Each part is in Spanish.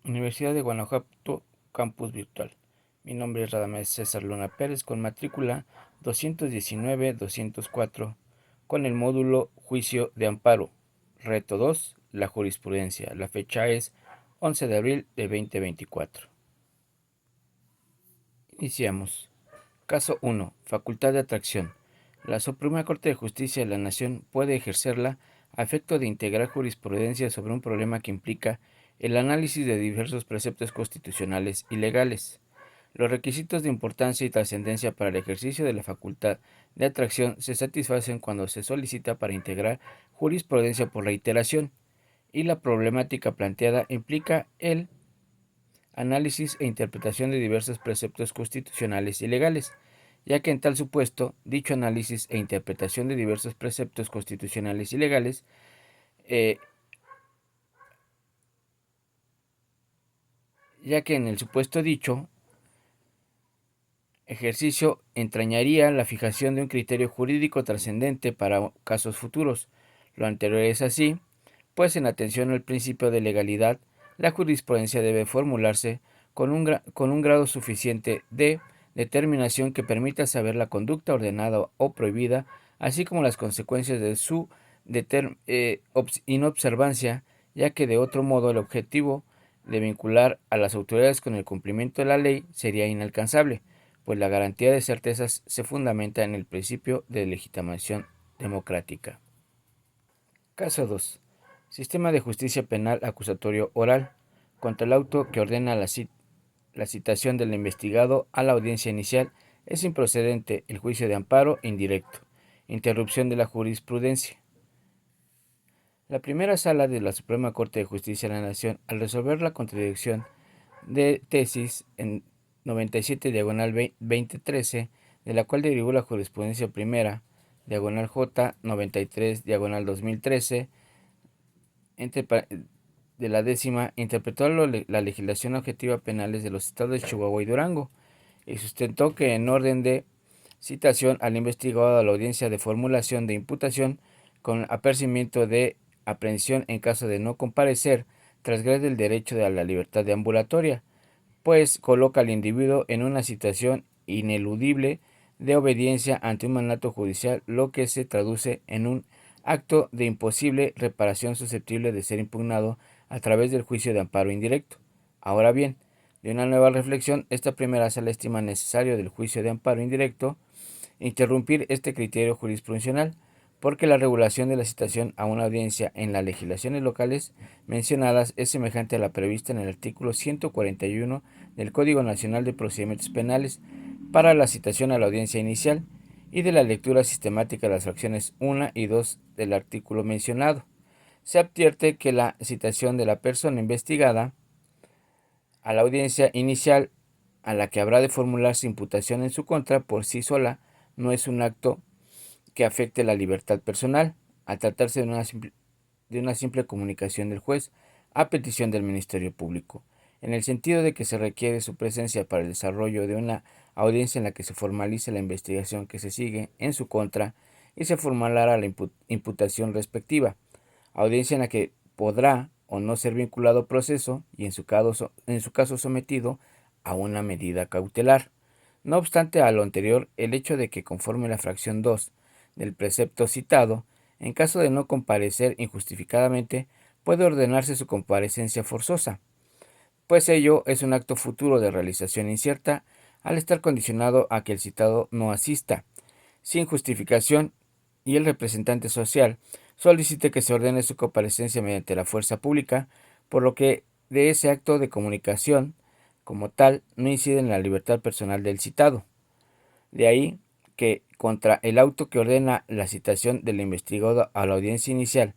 Universidad de Guanajuato, campus virtual. Mi nombre es Radamés César Luna Pérez con matrícula 219-204 con el módulo Juicio de Amparo. Reto 2, la jurisprudencia. La fecha es 11 de abril de 2024. Iniciamos. Caso 1. Facultad de atracción. La Suprema Corte de Justicia de la Nación puede ejercerla a efecto de integrar jurisprudencia sobre un problema que implica el análisis de diversos preceptos constitucionales y legales. Los requisitos de importancia y trascendencia para el ejercicio de la facultad de atracción se satisfacen cuando se solicita para integrar jurisprudencia por reiteración, y la problemática planteada implica el análisis e interpretación de diversos preceptos constitucionales y legales, ya que en tal supuesto, dicho análisis e interpretación de diversos preceptos constitucionales y legales, ya que en el supuesto dicho ejercicio entrañaría la fijación de un criterio jurídico trascendente para casos futuros. Lo anterior es así, pues en atención al principio de legalidad, la jurisprudencia debe formularse con un grado suficiente de determinación que permita saber la conducta ordenada o prohibida, así como las consecuencias de su inobservancia, ya que de otro modo el objetivo de vincular a las autoridades con el cumplimiento de la ley sería inalcanzable, pues la garantía de certezas se fundamenta en el principio de legitimación democrática. Caso 2. Sistema de justicia penal acusatorio oral. Contra el auto que ordena la citación del investigado a la audiencia inicial, es improcedente el juicio de amparo indirecto. Interrupción de la jurisprudencia. La primera sala de la Suprema Corte de Justicia de la Nación, al resolver la contradicción de tesis en 97 diagonal 2013, de la cual derivó la jurisprudencia primera, diagonal J 93 diagonal 2013, de la décima, interpretó la legislación objetiva penales de los estados de Chihuahua y Durango, y sustentó que en orden de citación al investigado a la audiencia de formulación de imputación con apercibimiento de aprehensión en caso de no comparecer, transgrede el derecho a la libertad de ambulatoria, pues coloca al individuo en una situación ineludible de obediencia ante un mandato judicial, lo que se traduce en un acto de imposible reparación susceptible de ser impugnado a través del juicio de amparo indirecto. Ahora bien, de una nueva reflexión, esta primera sala estima necesario del juicio de amparo indirecto interrumpir este criterio jurisprudencial, porque la regulación de la citación a una audiencia en las legislaciones locales mencionadas es semejante a la prevista en el artículo 141 del Código Nacional de Procedimientos Penales para la citación a la audiencia inicial y de la lectura sistemática de las fracciones 1 y 2 del artículo mencionado. Se advierte que la citación de la persona investigada a la audiencia inicial, a la que habrá de formularse imputación en su contra por sí sola, no es un acto que afecte la libertad personal, al tratarse de una simple comunicación del juez a petición del Ministerio Público, en el sentido de que se requiere su presencia para el desarrollo de una audiencia en la que se formalice la investigación que se sigue en su contra y se formulará la imputación respectiva, audiencia en la que podrá o no ser vinculado a proceso y en su caso sometido a una medida cautelar. No obstante a lo anterior, el hecho de que conforme la fracción 2 del precepto citado, en caso de no comparecer injustificadamente, puede ordenarse su comparecencia forzosa, pues ello es un acto futuro de realización incierta al estar condicionado a que el citado no asista, sin justificación, y el representante social solicite que se ordene su comparecencia mediante la fuerza pública, por lo que de ese acto de comunicación como tal no incide en la libertad personal del citado. De ahí que contra el auto que ordena la citación del investigado a la audiencia inicial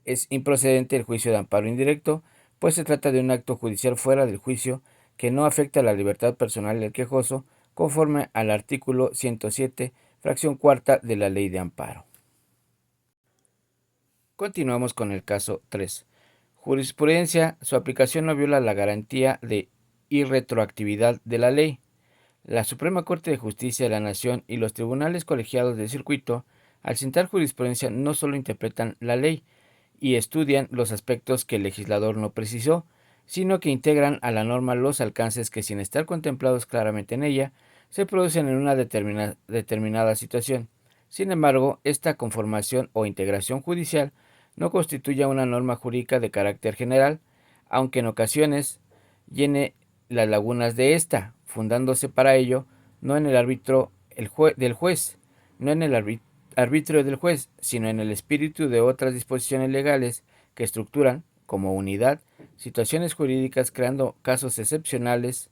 es improcedente el juicio de amparo indirecto, pues se trata de un acto judicial fuera del juicio que no afecta la libertad personal del quejoso, conforme al artículo 107, fracción cuarta de la Ley de Amparo. Continuamos con el caso 3. Jurisprudencia, su aplicación no viola la garantía de irretroactividad de la ley. La Suprema Corte de Justicia de la Nación y los tribunales colegiados de circuito, al sentar jurisprudencia, no solo interpretan la ley y estudian los aspectos que el legislador no precisó, sino que integran a la norma los alcances que, sin estar contemplados claramente en ella, se producen en una determinada situación. Sin embargo, esta conformación o integración judicial no constituye una norma jurídica de carácter general, aunque en ocasiones llene las lagunas de ésta, fundándose para ello no en el árbitro del juez, no en el arbitrio del juez, sino en el espíritu de otras disposiciones legales que estructuran, como unidad, situaciones jurídicas, creando casos excepcionales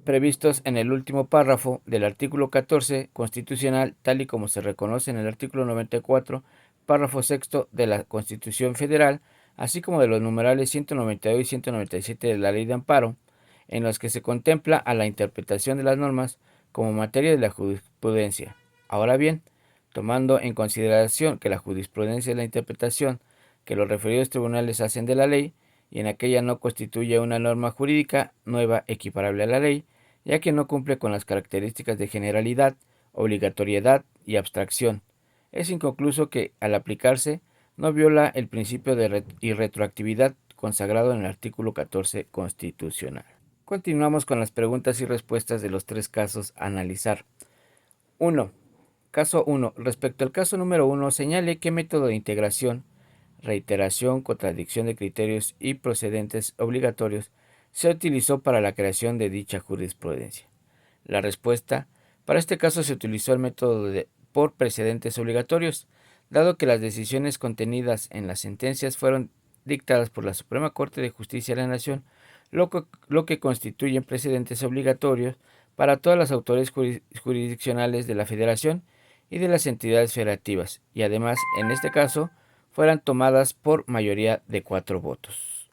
previstos en el último párrafo del artículo 14 constitucional, tal y como se reconoce en el artículo 94, párrafo sexto de la Constitución Federal, así como de los numerales 192 y 197 de la Ley de Amparo, en los que se contempla a la interpretación de las normas como materia de la jurisprudencia. Ahora bien, tomando en consideración que la jurisprudencia es la interpretación que los referidos tribunales hacen de la ley, y en aquella no constituye una norma jurídica nueva equiparable a la ley, ya que no cumple con las características de generalidad, obligatoriedad y abstracción. Es inconcluso que, al aplicarse, no viola el principio de irretroactividad consagrado en el artículo 14 constitucional. Continuamos con las preguntas y respuestas de los tres casos a analizar. 1. Caso 1. Respecto al caso número 1, señale qué método de integración, reiteración, contradicción de criterios y procedentes obligatorios se utilizó para la creación de dicha jurisprudencia. La respuesta: para este caso se utilizó el método por precedentes obligatorios, dado que las decisiones contenidas en las sentencias fueron dictadas por la Suprema Corte de Justicia de la Nación, lo que constituyen precedentes obligatorios para todas las autoridades jurisdiccionales de la Federación y de las entidades federativas, y además, en este caso, fueran tomadas por mayoría de 4 votos.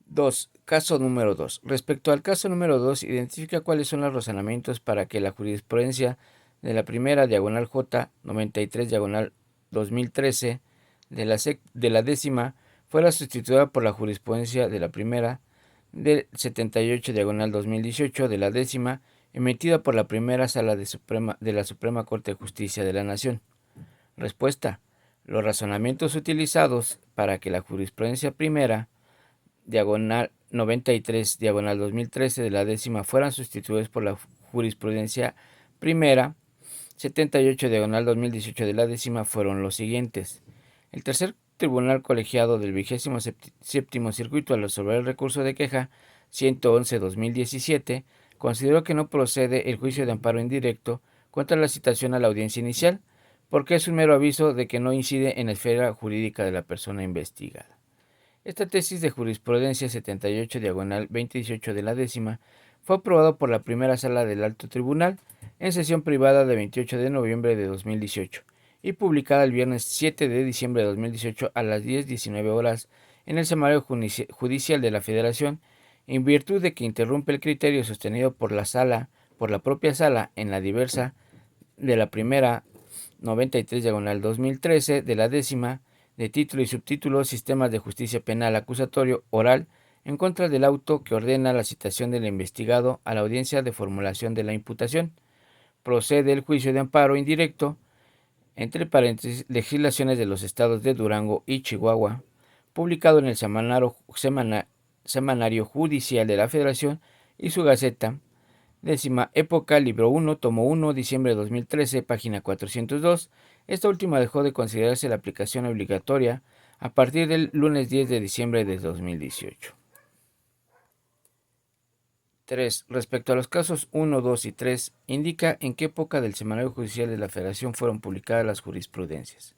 2. Caso número 2. Respecto al caso número 2, identifica cuáles son los razonamientos para que la jurisprudencia de la primera diagonal J 93 diagonal 2013 de la décima fuera sustituida por la jurisprudencia de la primera del 78 diagonal 2018 de la décima, emitida por la primera sala de la Suprema Corte de Justicia de la Nación. Respuesta: los razonamientos utilizados para que la jurisprudencia primera diagonal 93 diagonal 2013 de la décima fueran sustituidos por la jurisprudencia primera 78 diagonal 2018 de la décima fueron los siguientes. El tercer tribunal colegiado del 27º circuito, al resolver el recurso de queja 111-2017, consideró que no procede el juicio de amparo indirecto contra la citación a la audiencia inicial, porque es un mero aviso de que no incide en la esfera jurídica de la persona investigada. Esta tesis de jurisprudencia 78 diagonal 2018 de la décima fue aprobado por la primera sala del Alto Tribunal en sesión privada de 28 de noviembre de 2018 y publicada el viernes 7 de diciembre de 2018 a las 10:19 horas en el Semanario Judicial de la Federación, en virtud de que interrumpe el criterio sostenido por la propia sala en la diversa de la primera 93 diagonal 2013 de la décima de título y subtítulo Sistemas de Justicia Penal Acusatorio Oral en contra del auto que ordena la citación del investigado a la audiencia de formulación de la imputación. Procede el juicio de amparo indirecto, entre paréntesis, legislaciones de los estados de Durango y Chihuahua, publicado en el Semanario Judicial de la Federación y su Gaceta, décima época, libro 1, tomo 1, diciembre de 2013, página 402. Esta última dejó de considerarse la aplicación obligatoria a partir del lunes 10 de diciembre de 2018. 3. Respecto a los casos 1, 2 y 3, indica en qué época del Semanario Judicial de la Federación fueron publicadas las jurisprudencias.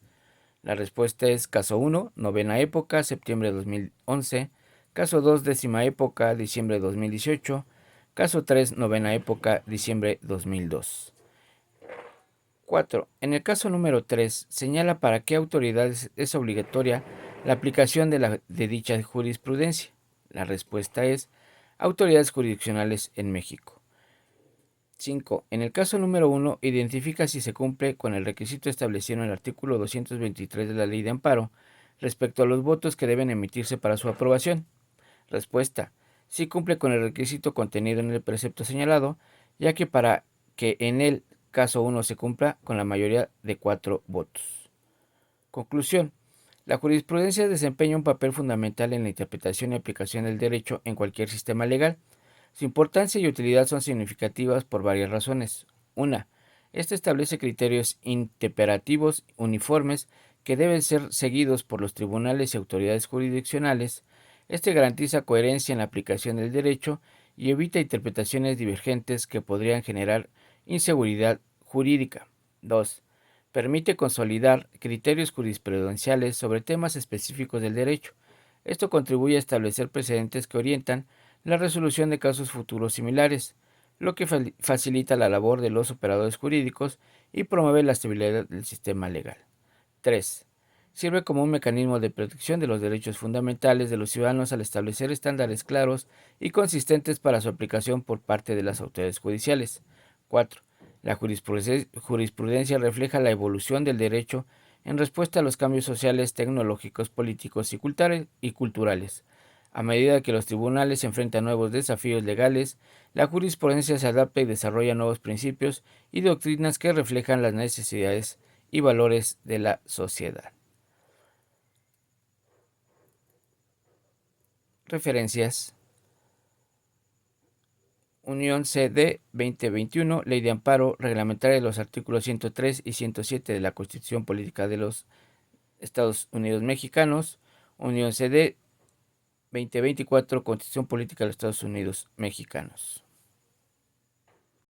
La respuesta es: caso 1, novena época, septiembre de 2011, caso 2, décima época, diciembre de 2018, caso 3, novena época, diciembre 2002. 4. En el caso número 3, señala para qué autoridades es obligatoria la aplicación de dicha jurisprudencia. La respuesta es: autoridades jurisdiccionales en México. 5. En el caso número 1, identifica si se cumple con el requisito establecido en el artículo 223 de la Ley de Amparo respecto a los votos que deben emitirse para su aprobación. Respuesta: sí cumple con el requisito contenido en el precepto señalado, ya que para que en el caso 1 se cumpla con la mayoría de 4 votos. Conclusión: La jurisprudencia desempeña un papel fundamental en la interpretación y aplicación del derecho en cualquier sistema legal. Su importancia y utilidad son significativas por varias razones. Una, este establece criterios interpretativos uniformes que deben ser seguidos por los tribunales y autoridades jurisdiccionales. Este garantiza coherencia en la aplicación del derecho y evita interpretaciones divergentes que podrían generar inseguridad jurídica. 2. Permite consolidar criterios jurisprudenciales sobre temas específicos del derecho. Esto contribuye a establecer precedentes que orientan la resolución de casos futuros similares, lo que facilita la labor de los operadores jurídicos y promueve la estabilidad del sistema legal. 3. Sirve como un mecanismo de protección de los derechos fundamentales de los ciudadanos al establecer estándares claros y consistentes para su aplicación por parte de las autoridades judiciales. 4. La jurisprudencia refleja la evolución del derecho en respuesta a los cambios sociales, tecnológicos, políticos y culturales. A medida que los tribunales se enfrentan a nuevos desafíos legales, la jurisprudencia se adapta y desarrolla nuevos principios y doctrinas que reflejan las necesidades y valores de la sociedad. Referencias: Unión CD 2021, Ley de Amparo Reglamentaria de los artículos 103 y 107 de la Constitución Política de los Estados Unidos Mexicanos. Unión CD 2024, Constitución Política de los Estados Unidos Mexicanos.